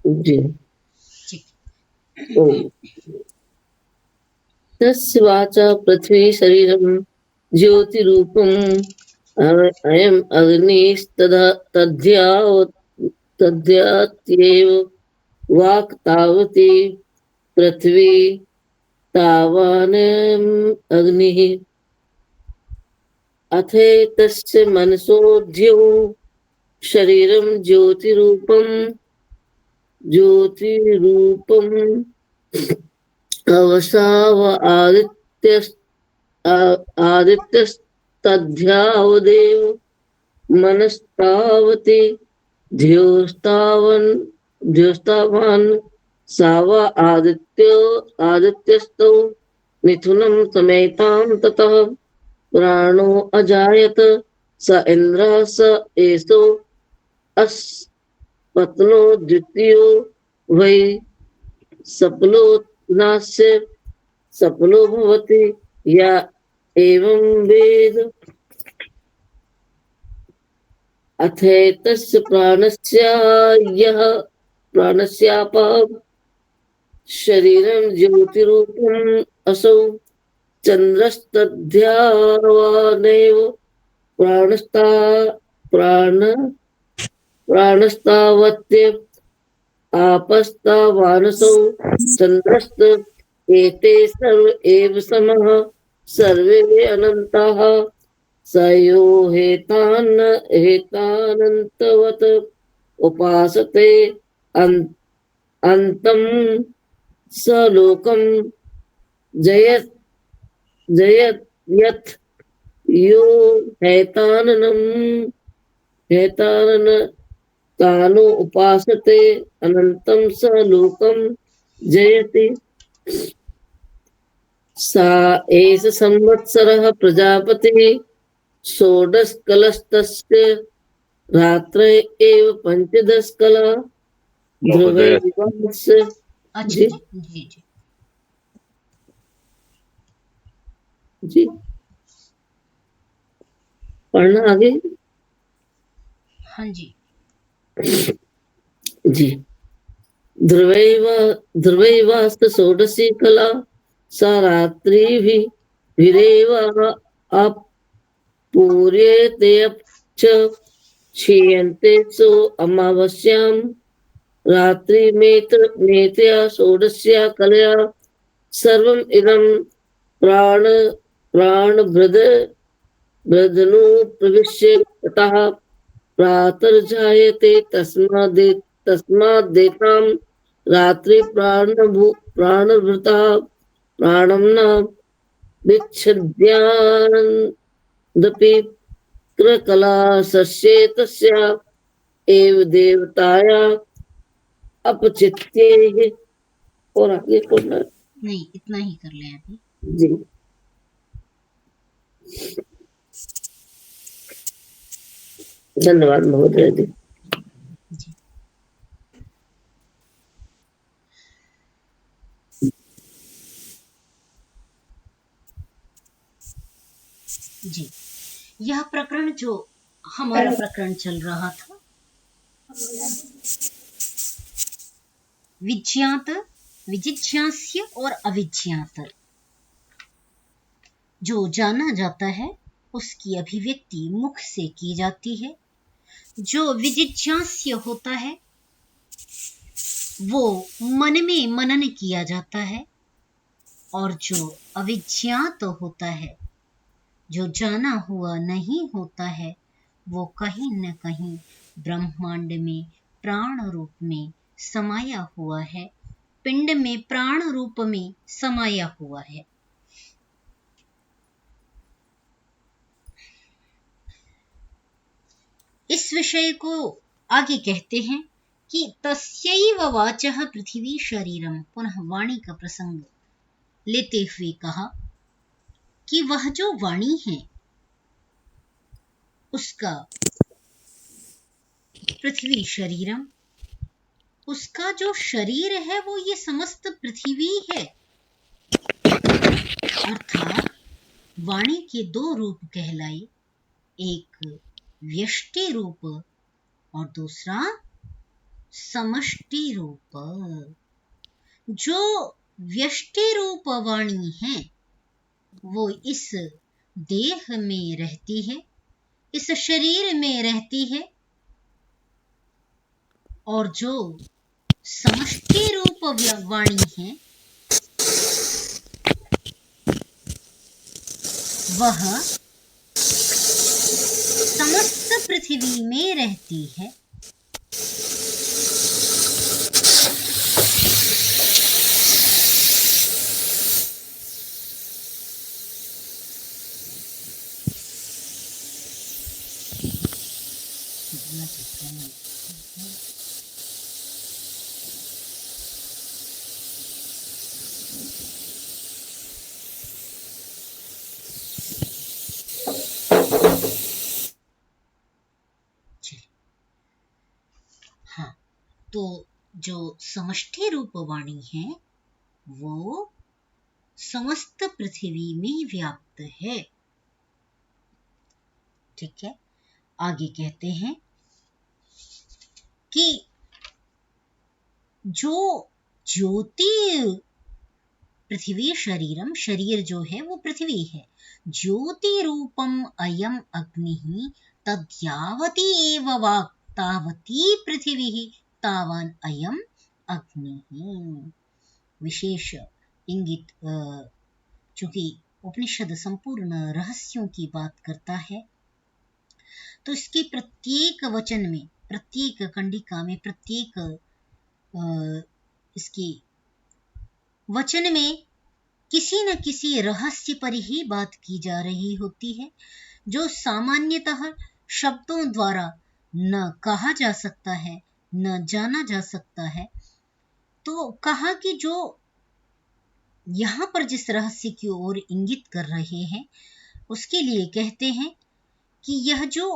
जी। ठीक। ओम तस्य वाचा पृथ्वी शरीरं ज्योतिरूपम् अयम् तद्यात्येव वाक् तावती पृथ्वी तावानम् अग्निः अथैतस्य मनसोऽध्यो शरीरं ज्योतिरूपम् अवसाव आदित्यस्तद्यावदेव मनस्तावति ध्योस्तावान् साव आदित्यस्तौ मिथुनं समेतां ततः प्राणो अजायत स इन्द्रः स एषो अस्पत्नो द्वितीयो वै सपलो नास्य सपलो भवति या एवं वेद अथैतस्य प्राणस्यापः शरीरं ज्योतिरूपम् असौ चन्द्रस्तद्यावानेव प्राणस्तावत्य आपस्तावानसौ चन्द्रस्त एते सर्व एव समः सर्वे अनन्ताः स यो हेतानन्तवत् उपासते अन्तं स लोकं जयत् यत् यो हैतानन कानो उपासते अनन्तं स लोकं जयति सा एष संवत्सरः प्रजापतिः षोडशकलस्तस्य रात्र एव पंचदश कला ध्रुवे अच्छा जी जी जी पढ़ना आगे। हाँ जी जी ध्रुवैवास्त षोडशी कला सा रात्रिभिरेव अपूर्यते च क्षीयन्ते सो अमावास्यां रात्रिमेतया षोडश्या कलया सर्वम् इदं प्राणभृदनु प्रविश्य ततः प्रातर्जायते तस्माद्देतां रात्रि प्राणभृतः प्राणं न विच्छिद्यादपि कृकला सस्येतस्या एव देवताया अपचित्ये। और आगे पढ़ना नहीं, इतना ही कर ले अभी। जी धन्यवाद महोदय जी। जी यह प्रकरण जो हमारा प्रकरण चल रहा था विज्ञात विजिज्ञास्य और अविज्ञात, जो जाना जाता है उसकी अभिव्यक्ति मुख से की जाती है। जो विजिज्ञास्य होता है वो मन में मनन किया जाता है, और जो अविज्ञात होता है, जो जाना हुआ नहीं होता है, वो कहीं न कहीं ब्रह्मांड में प्राण रूप में समाया हुआ है, पिंड में प्राण रूप में समाया हुआ है। इस विषय को आगे कहते हैं कि तस्यैव वाचः पृथ्वी शरीरम, पुनः वाणी का प्रसंग लेते हुए कहा कि वह जो वाणी है उसका पृथ्वी शरीरम, उसका जो शरीर है वो ये समस्त पृथ्वी है। अर्थात वाणी के दो रूप कहलाए, एक व्यष्टि रूप और दूसरा समष्टि रूप। जो व्यष्टि रूप वाणी है वो इस देह में रहती है, इस शरीर में रहती है, और जो समष्टि रूप वाणी है वह समस्त पृथ्वी में रहती है। हाँ, तो जो समष्टि रूप वाणी है वो समस्त पृथ्वी में व्याप्त है। ठीक है, आगे कहते हैं कि जो ज्योति, पृथ्वी शरीरम, शरीर जो है वो पृथ्वी है, ज्योति रूपम अयम अग्नि तद्यावती एव वाक् तावती पृथ्वी तावान अयम अग्नि। विशेष इंगित, चूंकि उपनिषद संपूर्ण रहस्यों की बात करता है तो इसके प्रत्येक वचन में, प्रत्येक कंडिका में, प्रत्येक इसकी वचन में किसी न किसी रहस्य पर ही बात की जा रही होती है, जो सामान्यतः शब्दों द्वारा न कहा जा सकता है, न जाना जा सकता है। तो कहा कि जो यहाँ पर जिस रहस्य की ओर इंगित कर रहे हैं उसके लिए कहते हैं कि यह जो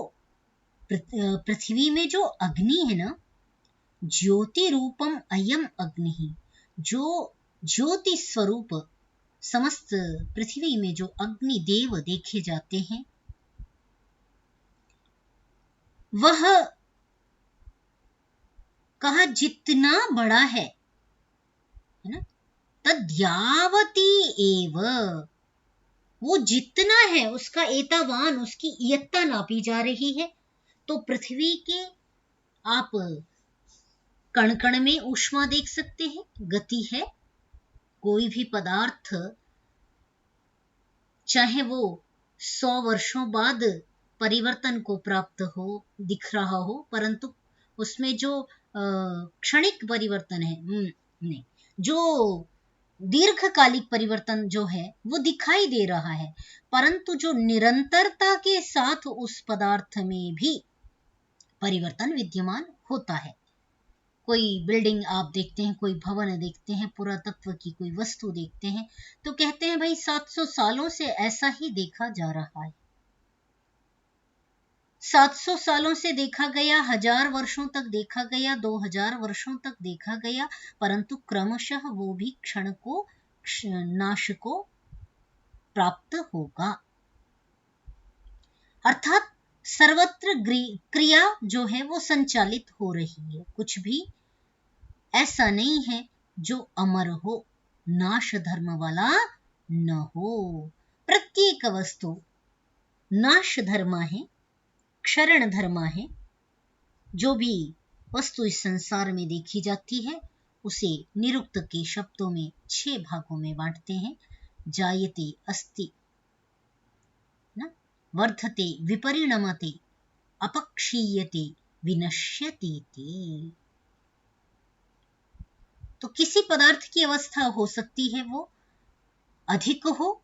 पृथ्वी में जो अग्नि है ना, ज्योति रूपम अयम अग्नि, जो ज्योति स्वरूप समस्त पृथ्वी में जो अग्नि देव देखे जाते हैं वह कहा जितना बड़ा है ना, तद्यावती एव, वो जितना है उसका एतावान, उसकी इयत्ता नापी जा रही है। तो पृथ्वी के आप कण कण में ऊष्मा देख सकते हैं, गति है। कोई भी पदार्थ चाहे वो 100 वर्षों बाद परिवर्तन को प्राप्त हो, दिख रहा हो, परंतु उसमें जो क्षणिक परिवर्तन है, नहीं, जो दीर्घकालिक परिवर्तन जो है वो दिखाई दे रहा है, परंतु जो निरंतरता के साथ उस पदार्थ में भी परिवर्तन विद्यमान होता है। कोई बिल्डिंग आप देखते हैं, कोई भवन देखते हैं, पुरातत्व की कोई वस्तु देखते हैं तो कहते हैं भाई 700 सालों से ऐसा ही देखा जा रहा है, 700 सालों से देखा गया, 1000 वर्षों तक देखा गया, 2000 वर्षों तक देखा गया, परंतु क्रमशः वो भी क्षण को नाश को प्राप्त होगा। अर्थात सर्वत्र क्रिया जो है वो संचालित हो रही है, कुछ भी ऐसा नहीं है जो अमर हो, नाश धर्म वाला न हो। प्रत्येक वस्तु नाश धर्म है, क्षरण धर्म है। जो भी वस्तु इस संसार में देखी जाती है उसे निरुक्त के शब्दों में 6 भागों में बांटते हैं। जायते अस्ति ना, वर्धते विपरिणमते, अपक्षीयते विनश्यति। तो किसी पदार्थ की अवस्था हो सकती है वो अधिक हो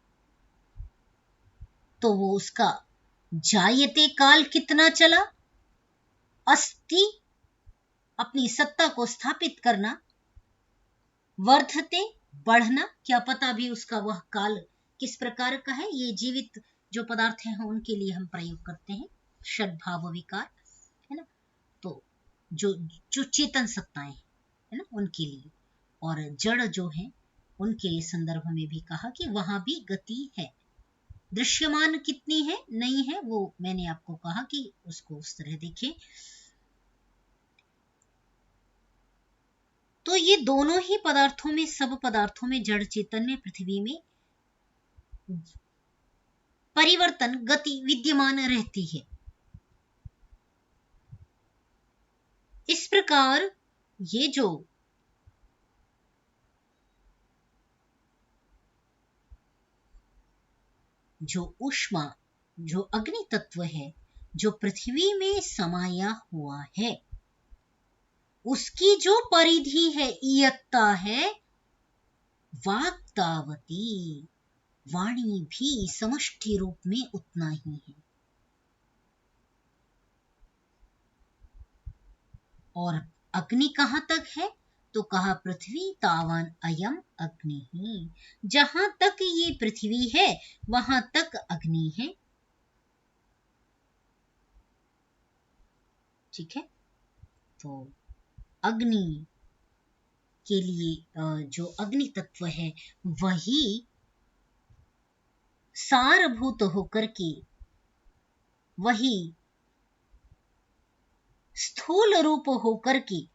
तो वो उसका जायते काल कितना चला, अस्ति अपनी सत्ता को स्थापित करना, वर्धते बढ़ना, क्या पता भी उसका वह काल किस प्रकार का है। ये जीवित जो पदार्थ हैं उनके लिए हम प्रयोग करते हैं षड्भाव विकार, है ना। तो जो जो चेतन सत्ताएं है ना उनके लिए, और जड़ जो है उनके संदर्भ में भी कहा कि वहां भी गति है। दृश्यमान कितनी है नहीं है वो मैंने आपको कहा कि उसको उस तरह देखें। तो ये दोनों ही पदार्थों में, सब पदार्थों में, जड़ चेतन में, पृथ्वी में परिवर्तन, गति विद्यमान रहती है। इस प्रकार ये जो ऊष्मा, जो अग्नि तत्व है, जो पृथ्वी में समाया हुआ है, उसकी जो परिधि है, इयत्ता है, वाक्तावती, वाणी भी समष्टि रूप में उतना ही है। और अग्नि कहां तक है? तो कहा पृथ्वी तावान अयम अग्नि ही, जहां तक ये पृथ्वी है वहां तक अग्नि है। ठीक है, तो अग्नि के लिए जो अग्नि तत्व है वही सारभूत होकर के, वही स्थूल रूप होकर के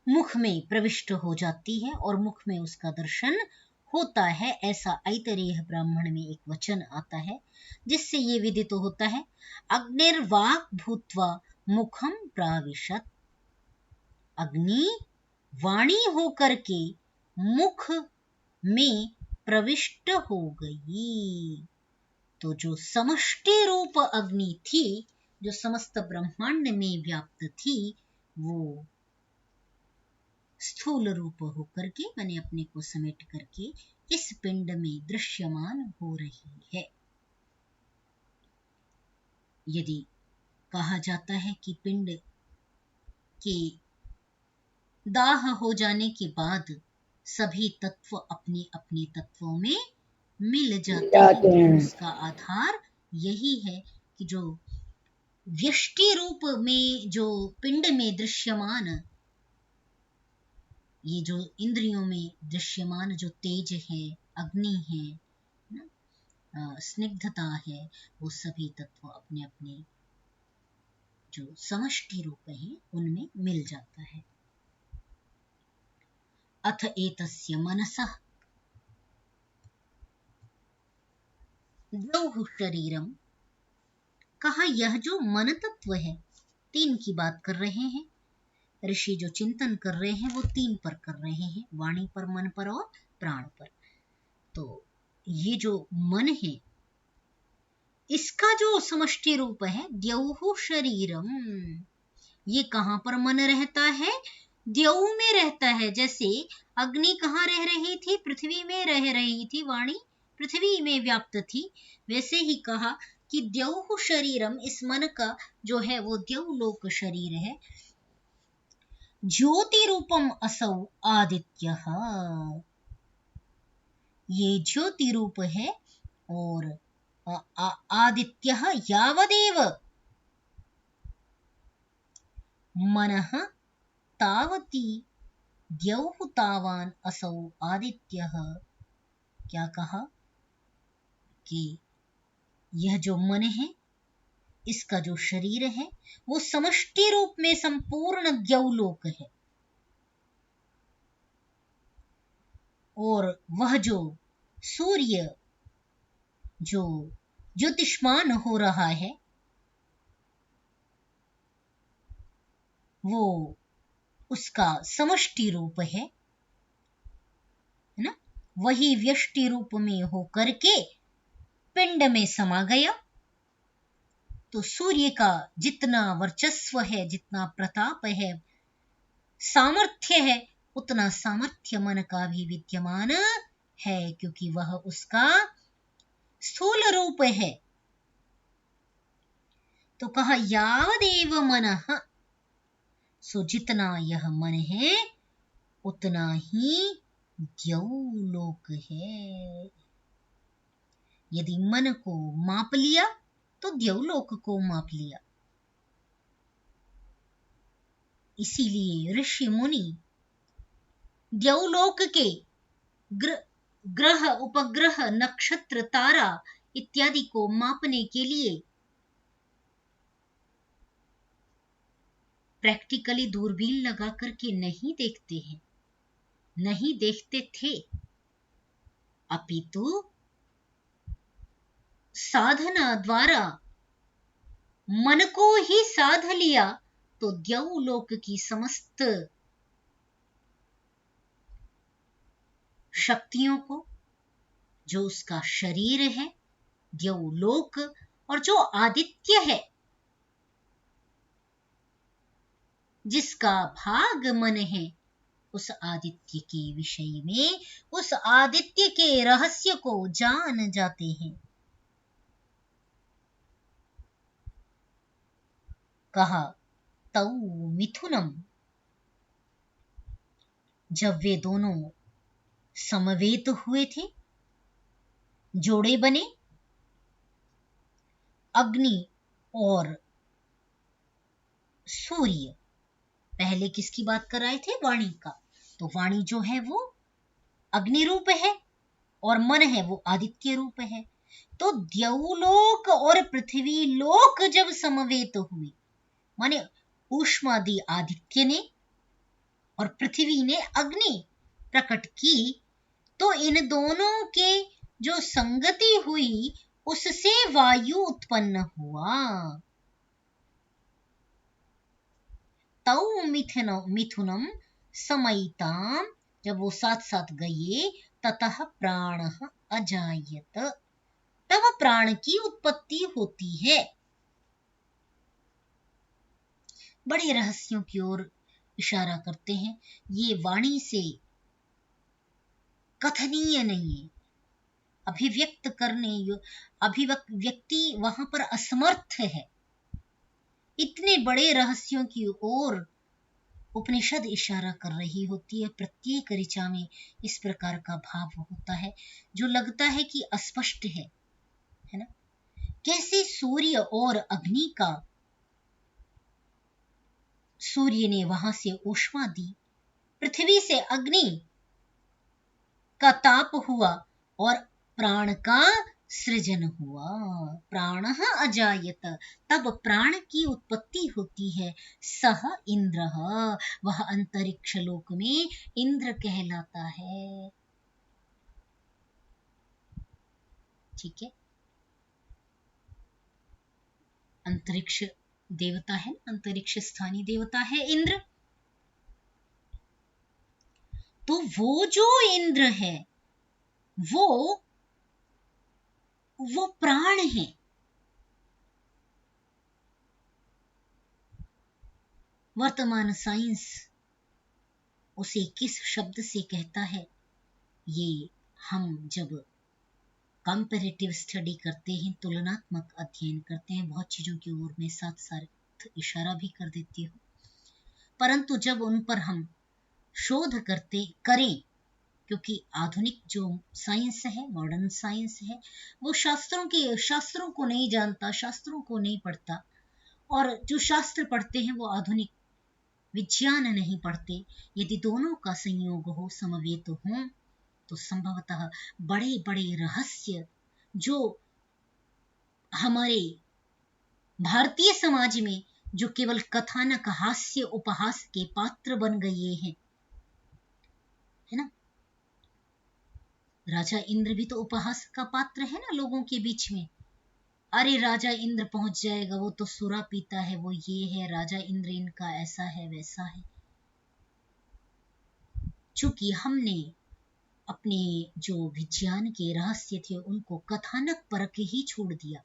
मुख में प्रविष्ट हो जाती है और मुख में उसका दर्शन होता है। ऐसा ऐतरेय ब्राह्मण में एक वचन आता है जिससे ये विदित होता है, अग्निर्वाक् भूत्वा मुखम प्राविशत, अग्नि वाणी होकर के मुख में प्रविष्ट हो गई। तो जो समष्टि रूप अग्नि थी, जो समस्त ब्रह्मांड में व्याप्त थी, वो स्थूल रूप होकर के, मैंने अपने को समेट करके इस पिंड में दृश्यमान हो रही है। यदि कहा जाता है कि पिंड के दाह हो जाने के बाद सभी तत्व अपने अपने तत्वों में मिल जाते हैं, तो उसका आधार यही है कि जो व्यष्टि रूप में, जो पिंड में दृश्यमान, ये जो इंद्रियों में दृश्यमान जो तेज है, अग्नि है, स्निग्धता है, वो सभी तत्व अपने अपने जो समष्टि रूप है उनमें मिल जाता है। अथ एतस्य मनसः द्यौः शरीरम, कहा यह जो मन तत्व है, तीन की बात कर रहे हैं ऋषि, जो चिंतन कर रहे हैं वो तीन पर कर रहे हैं, वाणी पर, मन पर और प्राण पर। तो ये जो मन है, इसका जो समष्टि रूप है द्यौः शरीरम, ये कहां पर मन रहता है? द्यौ में रहता है। जैसे अग्नि कहाँ रह रही थी? पृथ्वी में रह रही थी, वाणी पृथ्वी में व्याप्त थी। वैसे ही कहा कि द्यौः शरीरम, इस मन का जो है वो द्यौलोक शरीर है। ज्योति रूपम असौ आदित्यः, ये ज्योति रूप है। और आदित्यः यावदेव मनः तावती द्यौः तावान असौ आदित्यः। क्या कहा कि यह जो मन है, इसका जो शरीर है वो समष्टि रूप में संपूर्ण द्यौलोक है। और वह जो सूर्य जो ज्योतिष्मान हो रहा है, वो उसका समष्टि रूप है ना, वही व्यष्टि रूप में होकर के पिंड में समा गया। तो सूर्य का जितना वर्चस्व है, जितना प्रताप है, सामर्थ्य है, उतना सामर्थ्य मन का भी विद्यमान है, क्योंकि वह उसका स्थूल रूप है। तो कहा यावदेव मनः, सो जितना यह मन है उतना ही द्यौलोक है। यदि मन को माप लिया तो द्यौलोक को माप लिया। इसीलिए ऋषि मुनि द्यौलोक के ग्रह, उपग्रह, नक्षत्र, तारा इत्यादि को मापने के लिए प्रैक्टिकली दूरबीन लगा करके नहीं देखते हैं, नहीं देखते थे, अपितु साधना द्वारा मन को ही साध लिया तो द्यौलोक की समस्त शक्तियों को, जो उसका शरीर है द्यौलोक, और जो आदित्य है जिसका भाग मन है, उस आदित्य के विषय में, उस आदित्य के रहस्य को जान जाते हैं। कहा तौ मिथुनम, जब वे दोनों समवेत हुए थे, जोड़े बने, अग्नि और सूर्य। पहले किसकी बात कर रहे थे? वाणी का। तो वाणी जो है वो अग्नि रूप है और मन है वो आदित्य रूप है। तो द्यौलोक और पृथ्वी लोक जब समवेत हुए, माने ऊष्मादि आदित्य ने और पृथ्वी ने अग्नि प्रकट की, तो इन दोनों के जो संगति हुई उससे वायु उत्पन्न हुआ। तौ मिथुनम समयिताम, जब वो साथ साथ गए, ततः प्राणः अजायत, तब प्राण की उत्पत्ति होती है। बड़े रहस्यों की ओर इशारा करते हैं। ये वाणी से कथनीय नहीं है, अभिव्यक्त करने अभिव्यक्ति वहां पर असमर्थ है। इतने बड़े रहस्यों की ओर उपनिषद इशारा कर रही होती है। प्रत्येक ऋचा में इस प्रकार का भाव होता है जो लगता है कि अस्पष्ट है ना? कैसे सूर्य और अग्नि का, सूर्य ने वहां से ऊष्मा दी, पृथ्वी से अग्नि का ताप हुआ और प्राण का सृजन हुआ। प्राणः अजायत, तब प्राण की उत्पत्ति होती है। सह इंद्रः, वह अंतरिक्ष लोक में इंद्र कहलाता है। ठीक है, अंतरिक्ष देवता है, अंतरिक्ष स्थानीय देवता है इंद्र। तो वो जो इंद्र है वो प्राण है। वर्तमान साइंस उसे किस शब्द से कहता है, ये हम जब कंपैरेटिव स्टडी करते हैं, तुलनात्मक अध्ययन करते हैं, बहुत चीजों की ओर में साथ साथ इशारा भी कर देती हूँ, परंतु जब उन पर हम शोध करें, क्योंकि आधुनिक जो साइंस है, मॉडर्न साइंस है, वो शास्त्रों को नहीं जानता, शास्त्रों को नहीं पढ़ता, और जो शास्त्र पढ़ते हैं वो आधुनिक विज्ञान नहीं पढ़ते। यदि दोनों का संयोग हो, समवेत हो, तो संभवतः बड़े बड़े रहस्य जो हमारे भारतीय समाज में जो केवल कथानक, हास्य, उपहास के पात्र बन गए हैं, है ना? राजा इंद्र भी तो उपहास का पात्र है ना लोगों के बीच में। अरे राजा इंद्र पहुंच जाएगा, वो तो सुरा पीता है, वो ये है, राजा इंद्र इनका ऐसा है वैसा है। चूंकि हमने अपने जो विज्ञान के रहस्य थे उनको कथानक परक ही छोड़ दिया,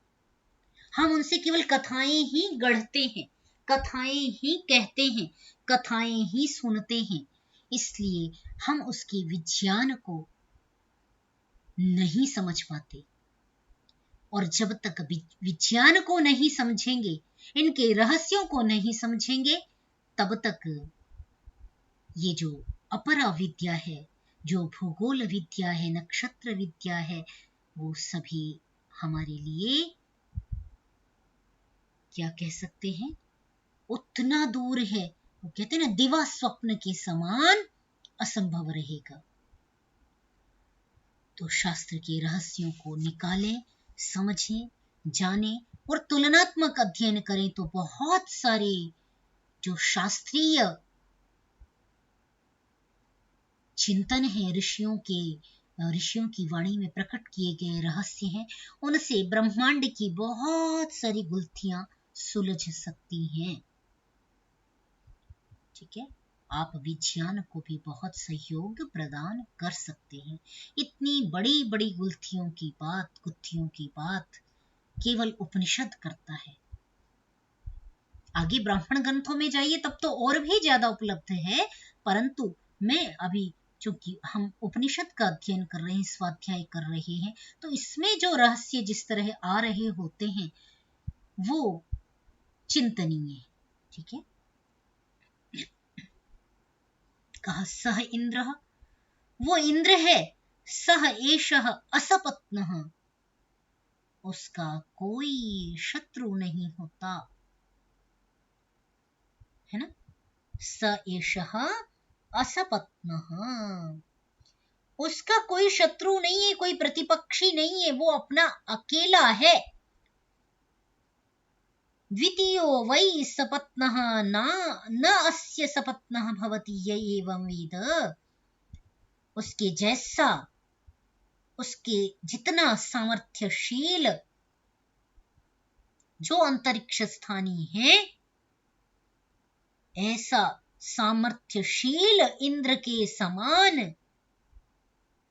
हम उनसे केवल कथाएं ही गढ़ते हैं, कथाएं ही कहते हैं, कथाएं ही सुनते हैं, इसलिए हम उसके विज्ञान को नहीं समझ पाते। और जब तक विज्ञान को नहीं समझेंगे, इनके रहस्यों को नहीं समझेंगे, तब तक ये जो अपरा विद्या है, जो भूगोल विद्या है, नक्षत्र विद्या है, वो सभी हमारे लिए क्या कह सकते हैं, उतना दूर है। वो कहते हैं ना, दिवा स्वप्न के समान असंभव रहेगा। तो शास्त्र के रहस्यों को निकालें, समझें, जानें और तुलनात्मक अध्ययन करें तो बहुत सारे जो शास्त्रीय चिंतन है, ऋषियों की वाणी में प्रकट किए गए रहस्य हैं, उनसे ब्रह्मांड की बहुत सारी गुत्थियां सुलझ सकती हैं। ठीक है, आप विज्ञान को भी बहुत सहयोग प्रदान कर सकते हैं। इतनी बड़ी बड़ी गुत्थियों की बात केवल उपनिषद करता है। आगे ब्राह्मण ग्रंथों में जाइए तब तो और भी ज्यादा उपलब्ध है, परंतु मैं अभी चूंकि हम उपनिषद का अध्ययन कर रहे हैं, स्वाध्याय कर रहे हैं, तो इसमें जो रहस्य जिस तरह आ रहे होते हैं वो चिंतनीय है। ठीक है, कहा सह इंद्र, वो इंद्र है, सह एषः असपत्नः, उसका कोई शत्रु नहीं होता है ना। स एषः असपत्नः, उसका कोई शत्रु नहीं है, कोई प्रतिपक्षी नहीं है, वो अपना अकेला है। द्वितीयो वै सपत्नः न अस्य सपत्नः भवति य एवं वेद, उसके जैसा, उसके जितना सामर्थ्यशील जो अंतरिक्ष स्थानी है, ऐसा सामर्थ्यशील इंद्र के समान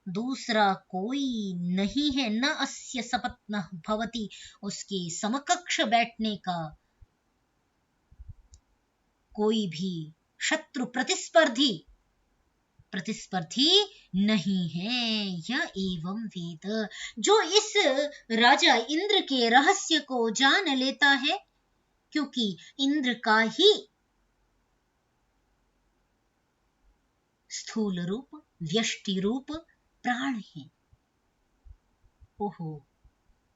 दूसरा कोई नहीं है। न अस्य सपत्नः भवति, उसके समकक्ष बैठने का कोई भी शत्रु प्रतिस्पर्धी नहीं है। यह एवं वेद, जो इस राजा इंद्र के रहस्य को जान लेता है, क्योंकि इंद्र का ही स्थूल रूप, व्यष्टि रूप प्राण है। ओहो,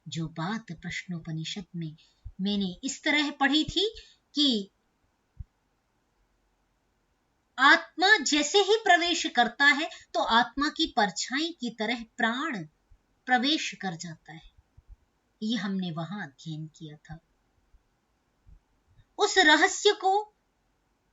जो बात प्रश्नोपनिषद में मैंने इस तरह पढ़ी थी कि आत्मा जैसे ही प्रवेश करता है तो आत्मा की परछाई की तरह प्राण प्रवेश कर जाता है, ये हमने वहां अध्ययन किया था। उस रहस्य को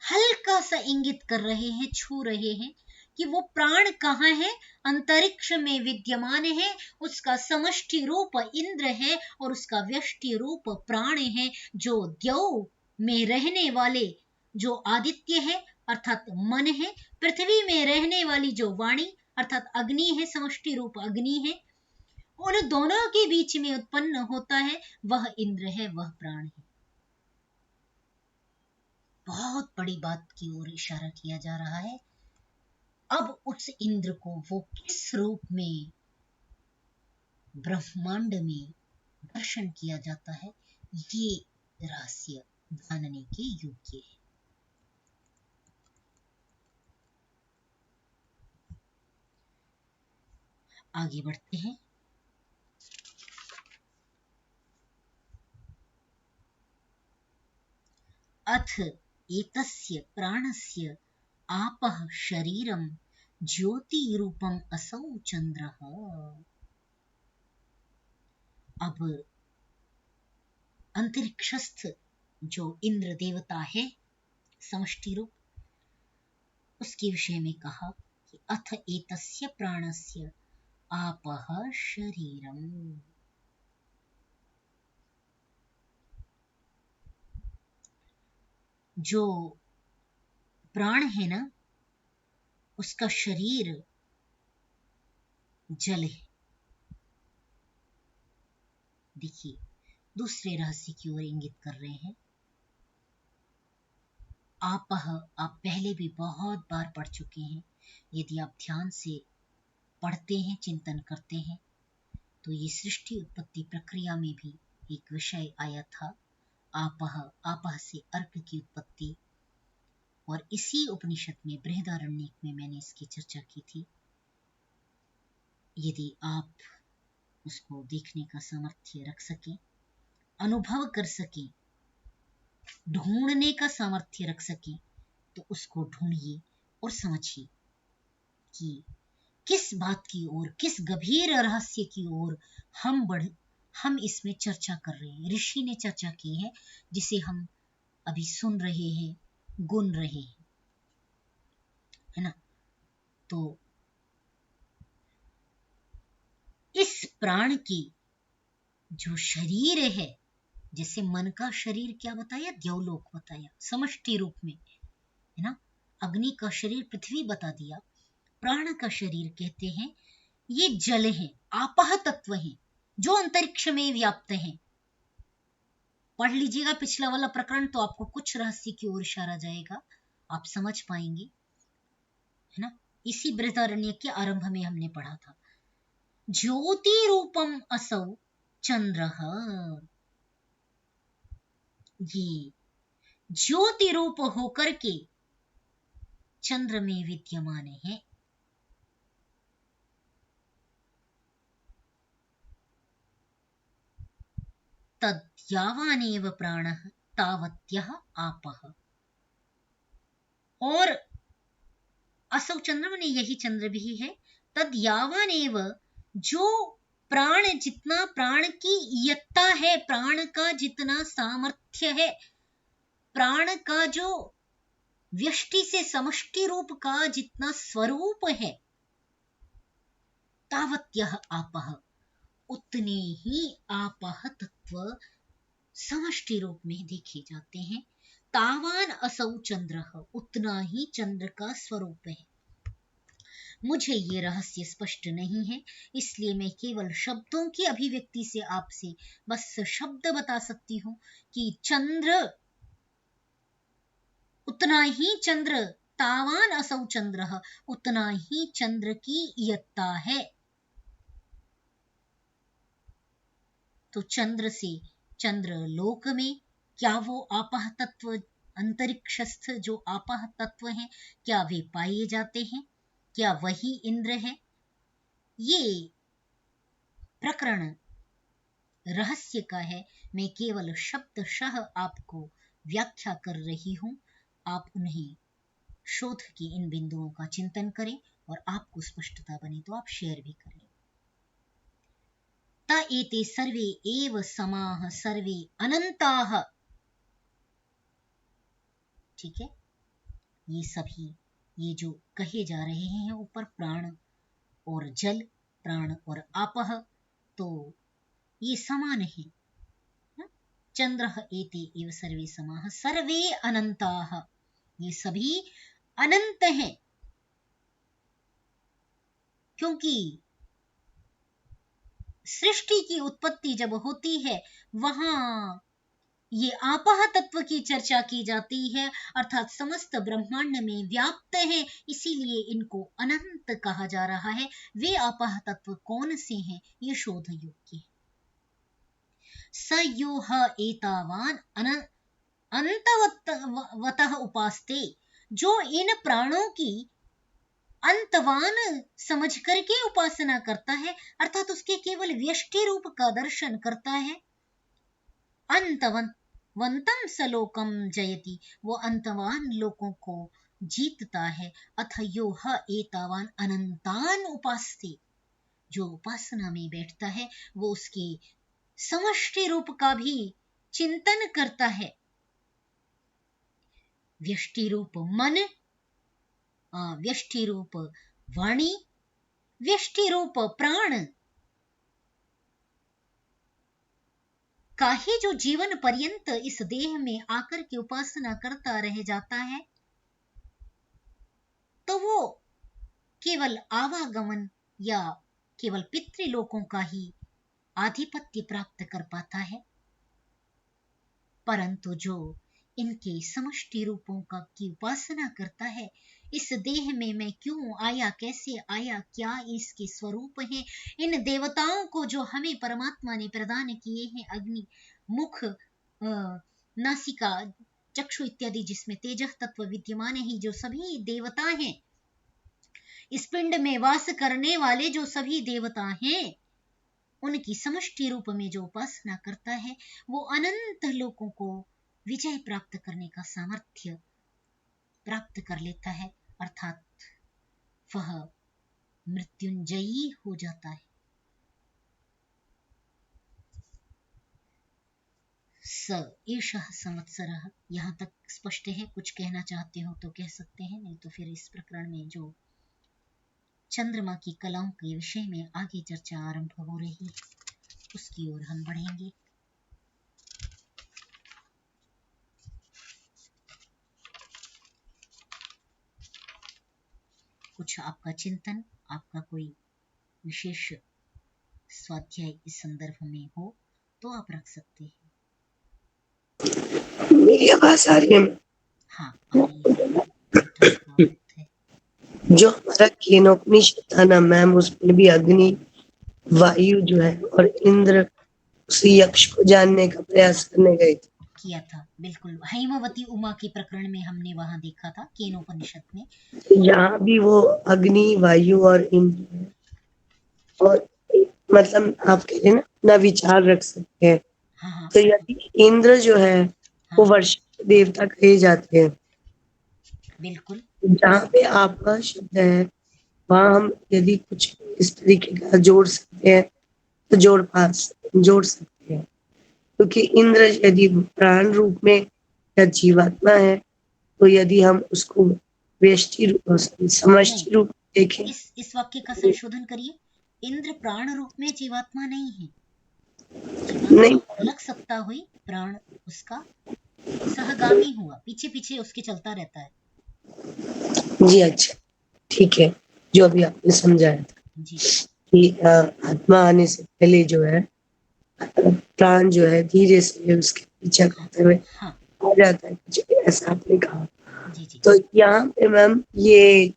हल्का सा इंगित कर रहे हैं, छू रहे हैं कि वो प्राण कहाँ है, अंतरिक्ष में विद्यमान है, उसका समष्टि रूप इंद्र है और उसका व्यष्टि रूप प्राण है, जो द्यौ में रहने वाले जो आदित्य है अर्थात मन है, पृथ्वी में रहने वाली जो वाणी अर्थात अग्नि है, समष्टि रूप अग्नि है, उन दोनों के बीच में उत्पन्न होता है वह इंद्र है, वह प्राण है। बहुत बड़ी बात की ओर इशारा किया जा रहा है। अब उस इंद्र को वो किस रूप में ब्रह्मांड में दर्शन किया जाता है, ये रहस्य जानने के योग्य है। आगे बढ़ते हैं। अथ एतस्य प्राणस्य आपः शरीरं ज्योतिरूपम् असौ चंद्रः। अब अंतरिक्षस्थ जो इंद्र देवता है समष्टि रूप, उसके विषय में कहा कि अथ एतस्य प्राणस्य आपः शरीरम, जो प्राण है ना, उसका शरीर जल है। देखिए, दूसरे रहस्य की ओर इंगित कर रहे हैं। आप पहले भी बहुत बार पढ़ चुके हैं। यदि आप ध्यान से पढ़ते हैं, चिंतन करते हैं, तो ये सृष्टि उत्पत्ति प्रक्रिया में भी एक विषय आया था, आपह से अर्क की उत्पत्ति, और इसी उपनिषद में बृहदारण्यक में मैंने इसकी चर्चा की थी। यदि आप उसको देखने का सामर्थ्य रख सकें, अनुभव कर सकें, ढूंढने का सामर्थ्य रख सकें, तो उसको ढूंढिए और समझिए कि किस बात की ओर, किस गंभीर रहस्य की ओर हम इसमें चर्चा कर रहे हैं। ऋषि ने चर्चा की है जिसे हम अभी सुन रहे हैं, गुन रहे हैं, है ना। तो इस प्राण की जो शरीर है, जैसे मन का शरीर क्या बताया, द्यौलोक बताया समष्टि रूप में, है ना। अग्नि का शरीर पृथ्वी बता दिया, प्राण का शरीर कहते हैं ये जल है, आपह तत्व है जो अंतरिक्ष में व्याप्त है। पढ़ लीजिएगा पिछला वाला प्रकरण तो आपको कुछ रहस्य की ओर इशारा जाएगा, आप समझ पाएंगे, है ना। इसी बृहदारण्यक के आरंभ में हमने पढ़ा था, ज्योति रूपम असौ चंद्रः, ये ज्योति रूप होकर के चंद्र में विद्यमान है। तद्यावानेव प्राणः तावत्यः आपः, और असौ चंद्र माने यही चंद्र भी है। तद्यावानेव, जो प्राण, जितना प्राण की यत्ता है, प्राण का जितना सामर्थ्य है, प्राण का जो व्यष्टि से समष्टि रूप का जितना स्वरूप है, तावत्यः आपः, उतने ही आपः तत्व समष्टि रूप में देखे जाते हैं। तावान असौ चंद्र, उतना ही चंद्र का स्वरूप है। मुझे ये रहस्य स्पष्ट नहीं है, इसलिए मैं केवल शब्दों की अभिव्यक्ति से आपसे बस शब्द बता सकती हूँ कि चंद्र, उतना ही चंद्र, तावान असौ चंद्र, उतना ही चंद्र की इयत्ता है। तो चंद्र से, चंद्र लोक में क्या वो आपह तत्व, अंतरिक्षस्थ जो आपह तत्व हैं, क्या वे पाए जाते हैं? क्या वही इंद्र है? ये प्रकरण रहस्य का है, मैं केवल शब्दशः आपको व्याख्या कर रही हूं। आप उन्हें शोध के इन बिंदुओं का चिंतन करें और आपको स्पष्टता बने तो आप शेयर भी करें। त एते सर्वे एव समाः सर्वे अनंताः, ठीक है। ये सभी, ये जो कहे जा रहे हैं ऊपर, प्राण और जल, प्राण और आपह, तो ये समान है। चंद्रः एते एव सर्वे समाः सर्वे अनंताः, ये सभी अनंत हैं, क्योंकि सृष्टि की उत्पत्ति जब होती है वहां ये आपह तत्व की चर्चा की जाती है, अर्थात समस्त ब्रह्मांड में व्याप्त है, इसीलिए इनको अनंत कहा जा रहा है। वे आपह तत्व कौन से हैं, ये शोध योग्य है। स यो ह एतावान अंतवतः उपास्ते, जो इन प्राणों की अंतवान समझ करके उपासना करता है, अर्थात उसके केवल व्यष्टि रूप का दर्शन करता है। अंतवंतम सलोकम जयति, वो अंतवान लोकों को जीतता है। अथ यो ह एतावान अनंतान उपास्ते, जो उपासना में बैठता है वो उसके समष्टि रूप का भी चिंतन करता है। व्यष्टि रूप मन, व्यष्टि रूप वाणी, व्यष्टि रूप प्राण का ही जो जीवन पर्यंत इस देह में आकर के उपासना करता रह जाता है, तो वो केवल आवागमन या केवल पितृलोकों का ही आधिपत्य प्राप्त कर पाता है। परंतु जो इनके समष्टि रूपों का की उपासना करता है, इस देह में मैं क्यों आया, कैसे आया, क्या इसके स्वरूप हैं, इन देवताओं को जो हमें परमात्मा ने प्रदान किए हैं, अग्नि, मुख, नासिका, चक्षु इत्यादि, जिसमें तेजः तत्व विद्यमान है, जो सभी देवता हैं, इस पिंड में वास करने वाले जो सभी देवता हैं, उनकी समष्टि रूप में जो उपासना करता है, वो अनंत लोकों को विजय प्राप्त करने का सामर्थ्य प्राप्त कर लेता है, अर्थात वह मृत्युंजयी हो जाता है। स एषः संवत्सरः। यहाँ तक स्पष्ट है? कुछ कहना चाहते हो तो कह सकते हैं, नहीं तो फिर इस प्रकरण में जो चंद्रमा की कलाओं के विषय में आगे चर्चा आरंभ हो रही है उसकी ओर हम बढ़ेंगे। कुछ आपका चिंतन, आपका कोई विशेष स्वाध्याय इस संदर्भ में हो तो आप रख सकते हैं। मेरी आवाज आ रही है? हाँ, आ रही है। मीठा स्वागत है। जो हमारा केनोपनिषद था ना मैम, उसमें भी अग्नि, वायु जो है और इंद्र उस यक्ष को जानने का प्रयास करने गए थे। किया था, बिल्कुल। हैमवती उमा के प्रकरण में हमने वहां देखा था केनोपनिषद में। तो यहाँ भी वो अग्नि, वायु और इंद्र है। और मतलब आप कह रहे ना अपना विचार रख सकते हैं। हाँ हाँ तो यदि इंद्र जो है वो हाँ, वर्षा के देवता कहे जाते हैं, बिल्कुल। जहाँ पे आपका शब्द है वहाँ हम यदि कुछ इस तरीके का जोड़ सकते हैं तो जोड़ सकते हैं। क्योंकि इंद्र यदि प्राण रूप में या जीवात्मा है, तो यदि हम उसको व्यष्टि रूप, नहीं, समष्टि रूप में देखें, इस वाक्य का संशोधन करिए। इंद्र प्राण रूप में जीवात्मा नहीं है। जीवात्मा नहीं लग सकता हुई, प्राण उसका सहगामी हुआ, पीछे पीछे उसके चलता रहता है। जी, अच्छा ठीक है, जो अभी आपने समझाया था जी कि आत्मा आने से पहले जो है प्राण जो है धीरे से उसके पीछा करते हुए हाँ, आ जाता है, कुछ ऐसा आपने कहा। जी जी, तो यहाँ पे मैम ये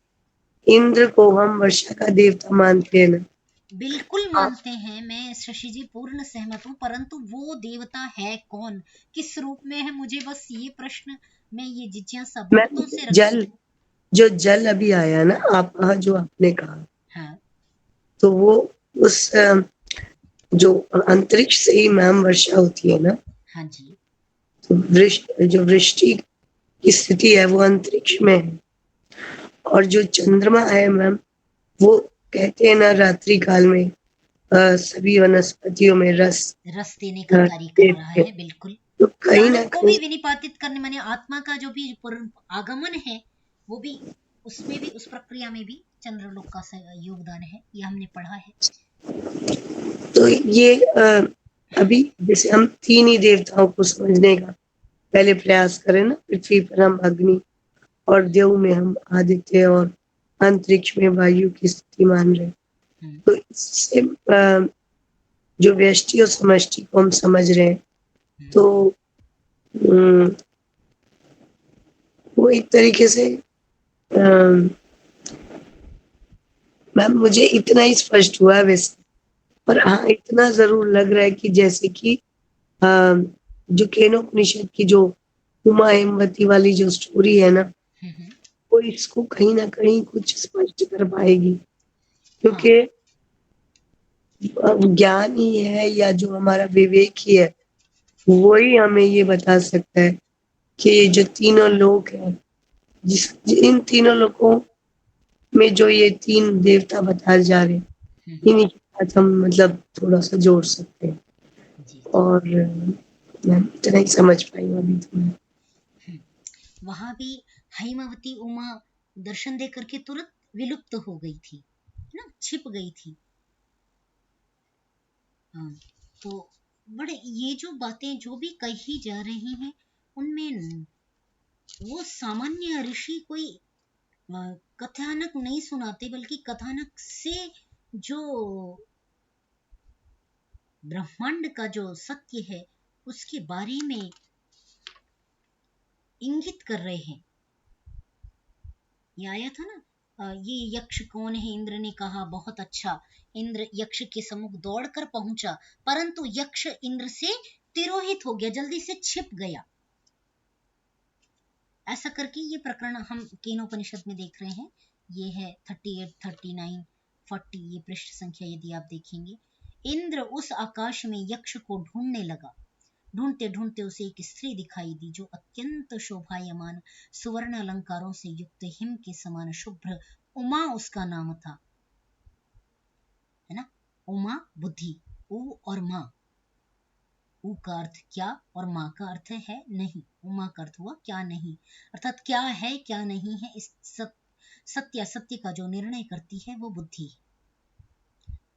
इंद्र को हम वर्षा का देवता मानते हैं ना? बिल्कुल मानते हैं। मैं शशि जी पूर्ण सहमत हूँ, परंतु वो देवता है कौन, किस रूप में है, मुझे बस ये प्रश्न, मैं ये जिज्ञासा मैम बहुतों से रखती जल, हूँ। जो जल अभी आया ना आप जो आपने कहा, हाँ तो वो उस जो अंतरिक्ष से ही मैम वर्षा होती है ना, हाँ जी, तो जो वृष्टि की स्थिति है वो अंतरिक्ष में है। और जो चंद्रमा है मैम, वो कहते हैं ना रात्रि काल में सभी वनस्पतियों में रस रस देने का कार्य कर रहा देते हैं। है, बिल्कुल। तो कहीं प्राणों ना को कहीं भी विनिपातित करने, माने आत्मा का जो भी आगमन है वो भी, उसमें भी, उस प्रक्रिया में भी चंद्रलोक का योगदान है, ये हमने पढ़ा है। तो ये अभी जैसे हम तीन ही देवताओं को समझने का पहले प्रयास करें ना, पृथ्वी पर हम अग्नि और देव में हम आदित्य और अंतरिक्ष में वायु की स्थिति मान रहे हैं। हम्म, तो इससे जो व्यष्टि और समष्टि को हम समझ रहे हैं, हम्म, तो वो एक तरीके से मैम मुझे इतना ही स्पष्ट हुआ है वैसे, पर हाँ इतना जरूर लग रहा है कि जैसे कि अ, जो केनोपनिषद की जो उमा हेमवती वाली जो स्टोरी है ना, हम्म, वो इसको कहीं ना कहीं कुछ स्पष्ट कर पाएगी। हाँ क्योंकि ज्ञान ही है या जो हमारा विवेक ही है, वही हमें ये बता सकता है कि ये जो तीनों लोक हैं, इन तीनों लोकों में जो ये तीन देवता बताए जा रहे हैं, हम्म, इन्हीं के साथ हम मतलब थोड़ा सा जोड़ सकते हैं। जी जी। और मैं इतना ही समझ पाई हूँ अभी तो मैं। वहां भी हैमवती उमा दर्शन दे करके तुरंत विलुप्त हो गई थी, है ना, छिप गई थी। हाँ, तो बड़े ये जो बातें जो भी कही जा रही हैं उनमें वो सामान्य ऋषि कोई अ, कथानक नहीं सुनाते, बल्कि कथानक से जो ब्रह्मांड का जो सत्य है उसके बारे में इंगित कर रहे हैं। ये आया था ना, ये यक्ष कौन है, इंद्र ने कहा बहुत अच्छा। इंद्र यक्ष के सम्मुख दौड़कर पहुंचा, परंतु यक्ष इंद्र से तिरोहित हो गया, जल्दी से छिप गया। ऐसा करके ये प्रकरण हम केनोपनिषद में देख रहे हैं। ये है 38, 39, 40, ये पृष्ठ संख्या यदि आप देखेंगे। इंद्र उस आकाश में यक्ष को ढूंढने लगा। ढूंढते ढूंढते उसे एक स्त्री दिखाई दी जो अत्यंत शोभायमान, सुवर्ण अलंकारों से युक्त, हिम के समान शुभ्र, उमा उसका नाम था, है ना। उमा बुद्धि, उ और माँ, ऊ का अर्थ क्या और माँ का अर्थ है नहीं, उमा का अर्थ हुआ क्या नहीं, अर्थात क्या है क्या नहीं है, इस सत्य सत्य का जो निर्णय करती है वो बुद्धि है।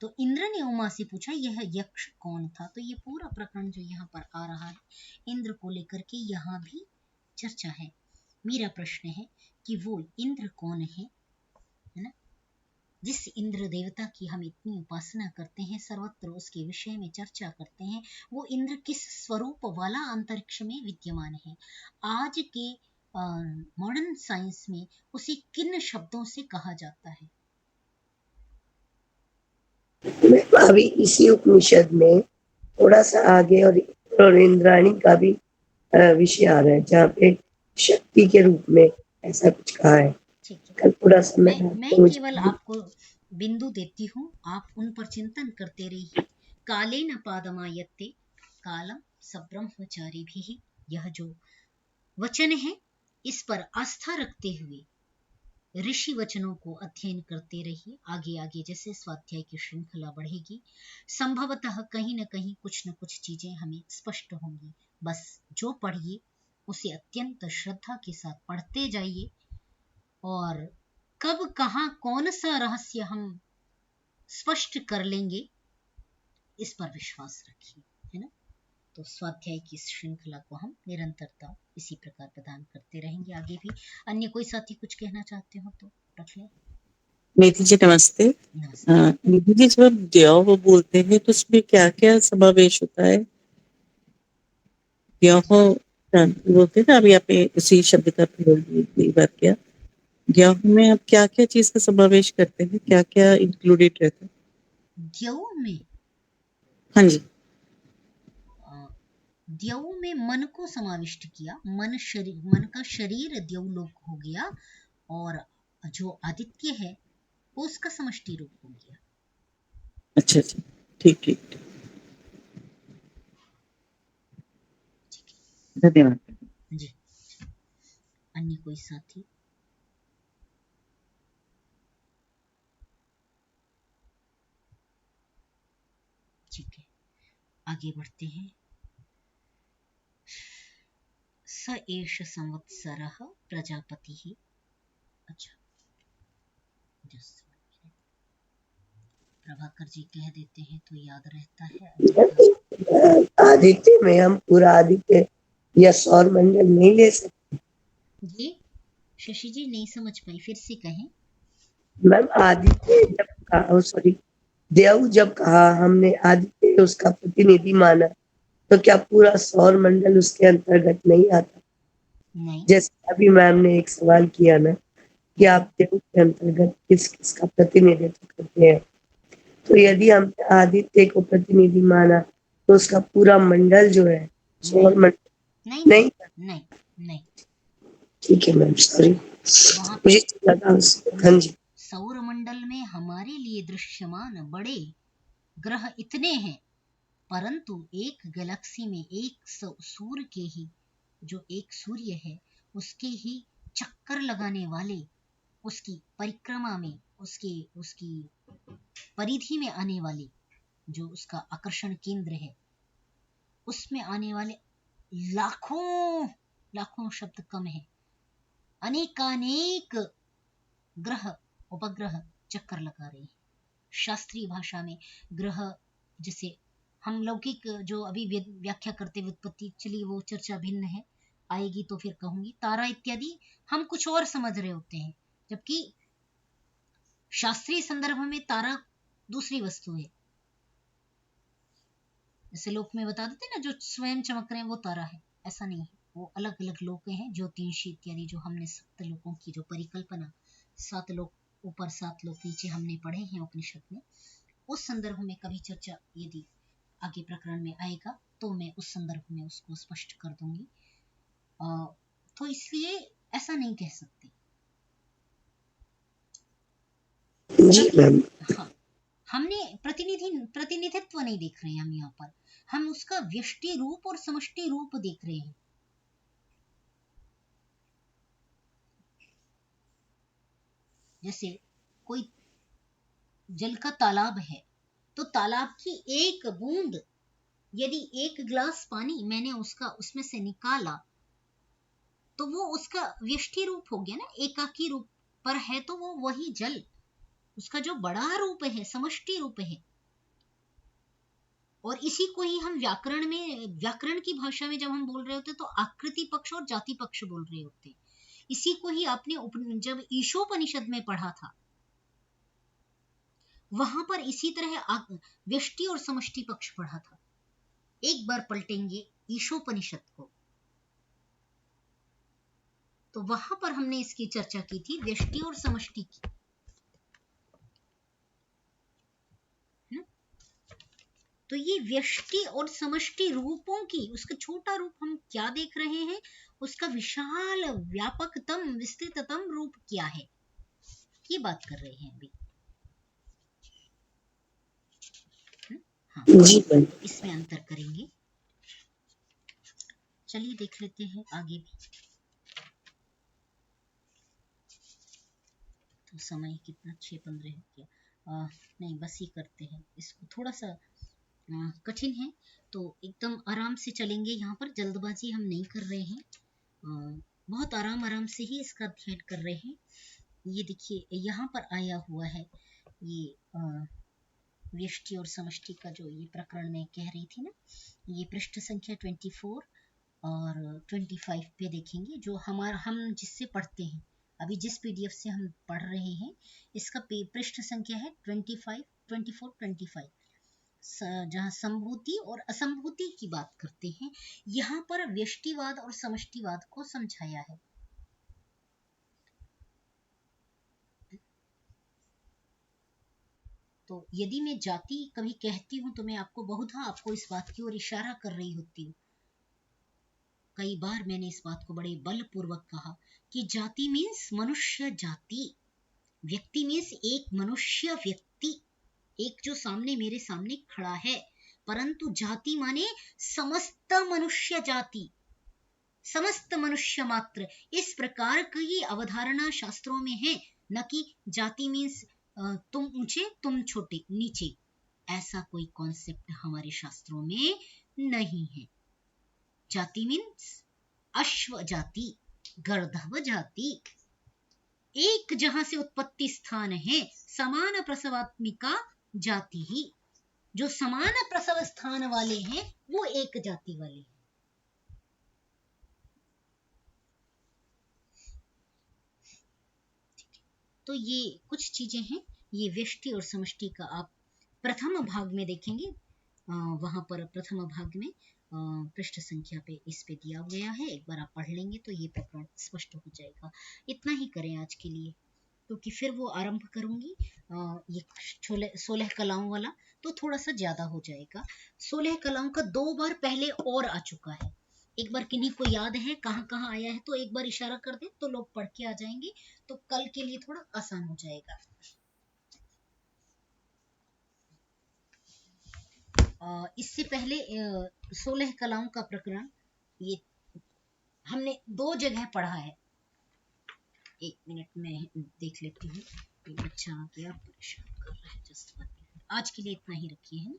तो इंद्र ने उमा से पूछा यह यक्ष कौन था। तो ये पूरा प्रकरण जो यहाँ पर आ रहा है इंद्र को लेकर के यहाँ भी चर्चा है। मेरा प्रश्न है कि वो इंद्र कौन है ना, जिस इंद्र देवता की हम इतनी उपासना करते हैं, सर्वत्र उसके विषय में चर्चा करते हैं, वो इंद्र किस स्वरूप वाला अंतरिक्ष में विद्यमान है। आज के मॉडर्न साइंस में उसे किन शब्दों से कहा जाता है? अभी इसी उपनिषद में थोड़ा सा आगे और इंद्राणी का भी विषय आ रहा है जहाँ पे शक्ति के रूप में ऐसा कुछ कहा है। ठीक है, कल पूरा समय मैं तो मुझे केवल आपको बिंदु देती हूँ, आप उन पर चिंतन करते रहिए। काले न पादमायत्ते कालम सब्रह्मचारी भी, यह जो वचन है इस पर आस्था रखते हुए ऋषि वचनों को अध्ययन करते रहिए। आगे आगे जैसे स्वाध्याय की श्रृंखला बढ़ेगी, संभवतः कहीं न कहीं कुछ न कुछ चीजें हमें स्पष्ट होंगी। बस जो पढ़िए उसे अत्यंत श्रद्धा के साथ पढ़ते जाइए, और कब कहाँ कौन सा रहस्य हम स्पष्ट कर लेंगे इस पर विश्वास रखिए, है ना। तो स्वाध्याय की इस श्रृंखला को हम निरंतरता इसी प्रकार प्रदान करते रहेंगे आगे भी। अन्य कोई साथी कुछ कहना चाहते हो तो रख लें। निधि जी नमस्ते। नमस्ते। निधि जी जब हम द्यौ बोलते हैं तो उसमें क्या क्या समावेश होता है? द्यौ बोलते हैं ना, अभी आपने इसी शब्द का प्रयोग कई बार किया। द्यौ में आप क्या क्या चीज का समावेश करते हैं, क्या क्या इंक्लूडेड रहता है? द्यौ में हाँ जी। द्यौ में मन को समाविष्ट किया, मन का शरीर द्यौलोक हो गया, और जो आदित्य है वो उसका समष्टि रूप हो गया। अच्छा अच्छा, ठीक ठीक ठीक। धन्यवाद जी। अन्य कोई साथी? ठीक है, आगे बढ़ते हैं। स एष संवत्सरः प्रजापतिः। अच्छा, प्रभाकर जी कह देते हैं तो याद रहता है। आदित्य में हम पूरा आदित्य या सौर मंडल नहीं ले सकते। ये शशि जी नहीं समझ पाई, फिर से कहें। मैम आदित्य जब कहा, सॉरी, देव जब कहा हमने आदित्य उसका प्रतिनिधि माना, तो क्या पूरा सौर मंडल उसके अंतर्गत नहीं आता? नहीं। जैसे अभी मैम ने एक सवाल किया ना कि आप देव के अंतर्गत किस किस का प्रतिनिधित्व करते हैं, तो यदि हम आदित्य को प्रतिनिधि माना तो उसका पूरा मंडल जो है सौर मंडल नहीं नहीं। नहीं नहीं, ठीक है मैम, सॉरी, वहां मुझे लगा हाँ जी। सौर मंडल में हमारे लिए दृश्यमान बड़े ग्रह इतने हैं, परंतु एक गैलेक्सी में एक सूर्य के ही, जो एक सूर्य है उसके ही चक्कर लगाने वाले, उसकी परिक्रमा में, उसकी उसकी परिधि में आने वाले, जो उसका आकर्षण केंद्र है, उसमें आने वाले लाखों लाखों शब्द कम है, अनेकानेक ग्रह उपग्रह चक्कर लगा रहे हैं। शास्त्रीय भाषा में ग्रह, जैसे हम लौकिक जो अभी व्याख्या करते व्युत्पत्ति, चलिए वो चर्चा भिन्न है, आएगी तो फिर कहूंगी। तारा इत्यादि हम कुछ और समझ रहे होते हैं, जबकि शास्त्रीय संदर्भ में तारा दूसरी वस्तु है। जैसे लोक में बता देते हैं ना, जो स्वयं चमक रहे हैं वो तारा है, ऐसा नहीं है। वो अलग अलग लोक हैं, ज्योतिषी इत्यादि, जो हमने सप्त लोकों की जो परिकल्पना, 7 लोक ऊपर 7 लोक नीचे हमने पढ़े हैं उपनिषद में, उस संदर्भ में कभी चर्चा यदि आगे प्रकरण में आएगा तो मैं उस संदर्भ में उसको स्पष्ट कर दूंगी। तो इसलिए ऐसा नहीं कह सकते। जी मैम। हाँ, हमने प्रतिनिधित्व नहीं देख रहे हैं हम यहाँ पर, हम उसका व्यष्टि रूप और समष्टि रूप देख रहे हैं। जैसे कोई जल का तालाब है, तो तालाब की एक बूंद यदि एक गिलास पानी मैंने उसमें से निकाला तो वो उसका व्यष्टि रूप हो गया ना, एकाकी रूप पर है तो वो वही जल, उसका जो बड़ा रूप है, समष्टि रूप है। और इसी को ही हम व्याकरण की भाषा में जब हम बोल रहे होते तो आकृति पक्ष और जाति पक्ष बोल रहे होते। इसी को ही आपने जब ईशोपनिषद में पढ़ा था, वहां पर इसी तरह व्यष्टि और समष्टि पक्ष पढ़ा था। एक बार पलटेंगे ईशोपनिषद को, तो वहां पर हमने इसकी चर्चा की थी, व्यष्टि और समष्टि की। तो ये व्यष्टि और समष्टि रूपों की, उसका छोटा रूप हम क्या देख रहे हैं, उसका विशाल व्यापकतम विस्तृततम रूप क्या है, ये बात कर रहे हैं अभी। हाँ, जी मैम। इसमें अंतर करेंगे। चलिए देख लेते हैं आगे भी। तो समय कितना 6:15 हो गया। नहीं, बस ये करते हैं, इसको थोड़ा सा कठिन है तो एकदम आराम से चलेंगे। यहाँ पर जल्दबाजी हम नहीं कर रहे हैं, बहुत आराम आराम से ही इसका अध्ययन कर रहे हैं। ये देखिए यहाँ पर आया हुआ है ये व्यष्टि और समष्टि का जो ये प्रकरण में कह रही थी ना, ये पृष्ठ संख्या 24 और 25 पे देखेंगे, जो हम जिससे पढ़ते हैं अभी, जिस पीडीएफ से हम पढ़ रहे हैं, इसका पृष्ठ संख्या है 24, 25, जहाँ संभूति और असंभूति की बात करते हैं। यहाँ पर व्यष्टिवाद और समष्टिवाद को समझाया है। तो यदि मैं जाति कभी कहती हूँ तो मैं आपको इस बात की ओर इशारा कर रही होती हूँ। कई बार मैंने इस बात को बड़े बलपूर्वक कहा कि जाति मीन्स मनुष्य जाति, व्यक्ति मीन्स एक मनुष्य व्यक्ति, एक जो मेरे सामने खड़ा है। परंतु जाति माने समस्त मनुष्य जाति, समस्त मनुष्य मात्र, इस प्रकार की अवधारणा शास्त्रों में है। न कि जाति मीन्स तुम ऊंचे तुम छोटे नीचे, ऐसा कोई कॉन्सेप्ट हमारे शास्त्रों में नहीं है। जाति मीन्स अश्व जाति, गर्दभ जाति, एक जहां से उत्पत्ति स्थान है, समान प्रसवात्मिका जाति ही, जो समान प्रसव स्थान वाले हैं वो एक जाति वाले हैं। तो ये कुछ चीजें हैं, ये व्यष्टि और समष्टि का आप प्रथम भाग में देखेंगे। वहां पर प्रथम भाग में पृष्ठ संख्या पे इस पे दिया गया है, एक बार आप पढ़ लेंगे तो ये प्रकरण स्पष्ट हो जाएगा। इतना ही करें आज के लिए, क्योंकि फिर वो आरंभ करूंगी ये 16 कलाओं वाला, तो थोड़ा सा ज्यादा हो जाएगा। 16 कलाओं का 2 बार पहले और आ चुका है। एक बार किन्हीं को याद है कहाँ कहाँ आया है तो एक बार इशारा कर दे तो लोग पढ़ के आ जाएंगे, तो कल के लिए थोड़ा आसान हो जाएगा। इससे पहले 16 कलाओं का प्रकरण ये हमने 2 जगह पढ़ा है। 1 मिनट में देख लेती हूँ, बच्चा आ गया परेशान कर रहा है। जस्ट आज के लिए इतना ही रखिए, है ना।